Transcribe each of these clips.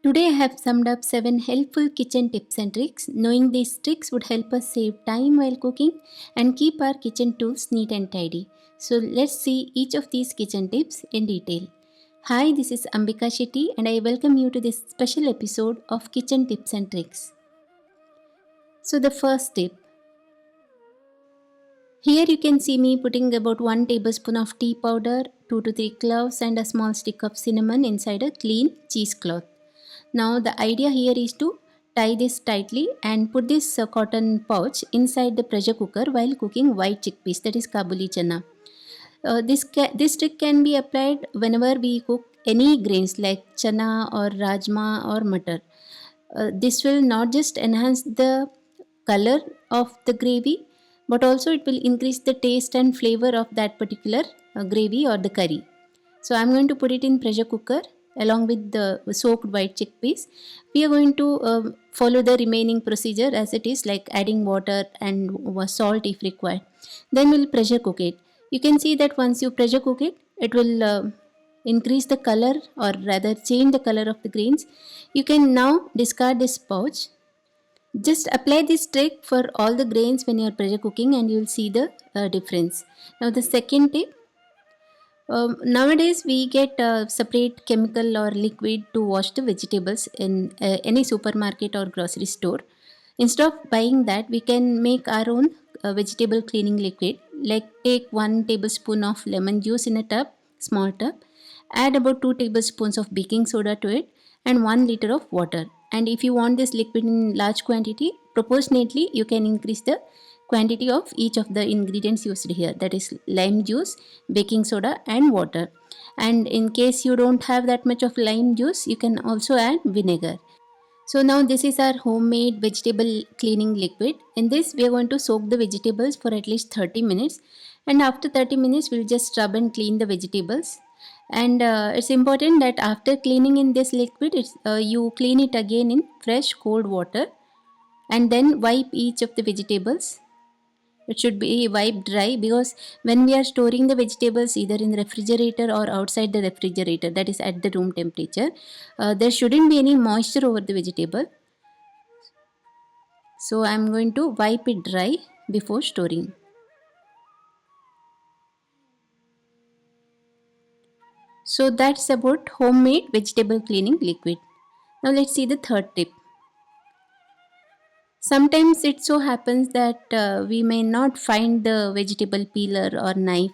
Today I have summed up 7 helpful kitchen tips and tricks. Knowing these tricks would help us save time while cooking and keep our kitchen tools neat and tidy. So let's see each of these kitchen tips in detail. Hi, this is Ambika Shetty and I welcome you to this special episode of Kitchen Tips and Tricks. So the first tip. Here you can see me putting about 1 tablespoon of tea powder, 2 to 3 cloves and a small stick of cinnamon inside a clean cheesecloth. Now the idea here is to tie this tightly and put this cotton pouch inside the pressure cooker while cooking white chickpeas, that is Kabuli chana. This trick can be applied whenever we cook any grains like chana or rajma or matar. This will not just enhance the color of the gravy, but also it will increase the taste and flavor of that particular gravy or the curry. So I'm going to put it in pressure cooker along with the soaked white chickpeas. We are going to follow the remaining procedure as it is, like adding water and salt if required. Then we'll pressure cook it. You can see that once you pressure cook it, it will increase the color or rather change the color of the grains. You can now discard this pouch. Just apply this trick for all the grains when you are pressure cooking and you will see the difference. Now the second tip, nowadays we get separate chemical or liquid to wash the vegetables in any supermarket or grocery store. Instead of buying that, we can make our own vegetable cleaning liquid. Like take 1 tablespoon of lemon juice in a tub, small tub, add about 2 tablespoons of baking soda to it and 1 liter of water. And if you want this liquid in large quantity, proportionately you can increase the quantity of each of the ingredients used here, that is lime juice, baking soda and water. And in case you don't have that much of lime juice, you can also add vinegar. So now this is our homemade vegetable cleaning liquid. In this we are going to soak the vegetables for at least 30 minutes, and after 30 minutes we'll just rub and clean the vegetables. And it's important that after cleaning in this liquid, you clean it again in fresh cold water and then wipe each of the vegetables. It should be wiped dry, because when we are storing the vegetables either in the refrigerator or outside the refrigerator, that is at the room temperature, there shouldn't be any moisture over the vegetable. So I'm going to wipe it dry before storing. So that's about homemade vegetable cleaning liquid. Now let's see the third tip. Sometimes it so happens that we may not find the vegetable peeler or knife,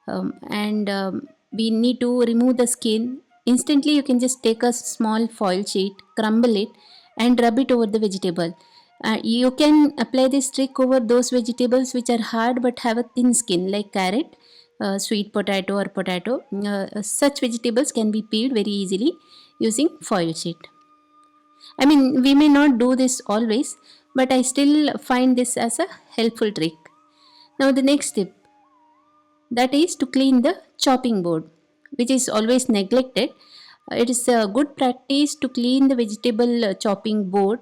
and we need to remove the skin. Instantly, you can just take a small foil sheet, crumble it, and rub it over the vegetable. You can apply this trick over those vegetables which are hard but have a thin skin, like carrot, sweet potato, or potato. Such vegetables can be peeled very easily using foil sheet. I mean, we may not do this always, but I still find this as a helpful trick. Now, the next tip, that is to clean the chopping board, which is always neglected. It is a good practice to clean the vegetable chopping board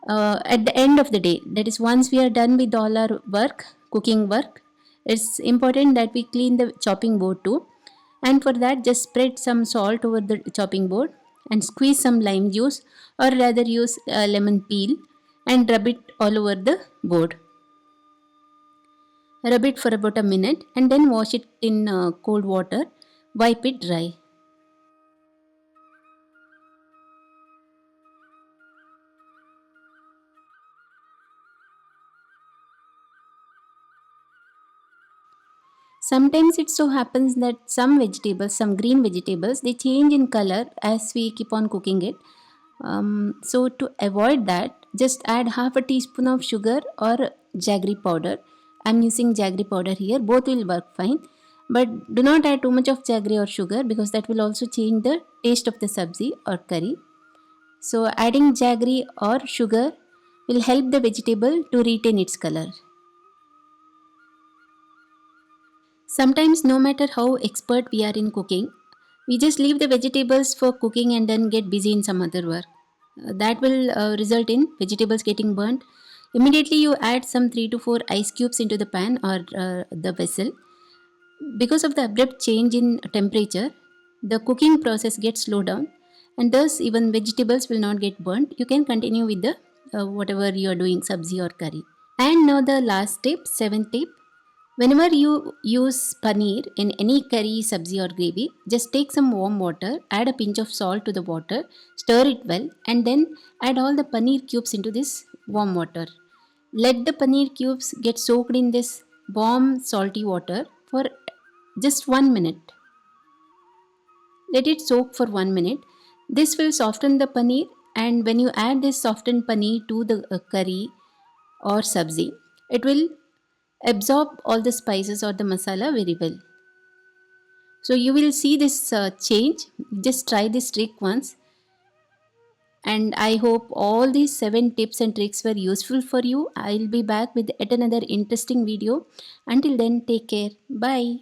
at the end of the day. That is, once we are done with all our work, cooking work, it's important that we clean the chopping board too. And for that, just spread some salt over the chopping board and squeeze some lime juice, or rather use lemon peel, and rub it all over the board. Rub it for about a minute and then wash it in cold water. Wipe it dry. Sometimes it so happens that some vegetables, some green vegetables, they change in color as we keep on cooking it. So to avoid that, just add half a teaspoon of sugar or jaggery powder. I'm using jaggery powder here. Both will work fine. But do not add too much of jaggery or sugar, because that will also change the taste of the sabzi or curry. So adding jaggery or sugar will help the vegetable to retain its color. Sometimes, no matter how expert we are in cooking, we just leave the vegetables for cooking and then get busy in some other work. That will result in vegetables getting burnt. Immediately, you add some 3 to 4 ice cubes into the pan or the vessel. Because of the abrupt change in temperature, the cooking process gets slowed down and thus even vegetables will not get burnt. You can continue with the whatever you are doing, sabzi or curry. And now the last tip, seventh tip. Whenever you use paneer in any curry, sabzi or gravy, just take some warm water, add a pinch of salt to the water, stir it well, and then add all the paneer cubes into this warm water. Let the paneer cubes get soaked in this warm salty water for just 1 minute. Let it soak for 1 minute. This will soften the paneer, and when you add this softened paneer to the curry or sabzi, it will absorb all the spices or the masala very well. So you will see this change. Just try this trick once, and I hope all these 7 tips and tricks were useful for you. I'll be back with yet another interesting video. Until then, take care. Bye.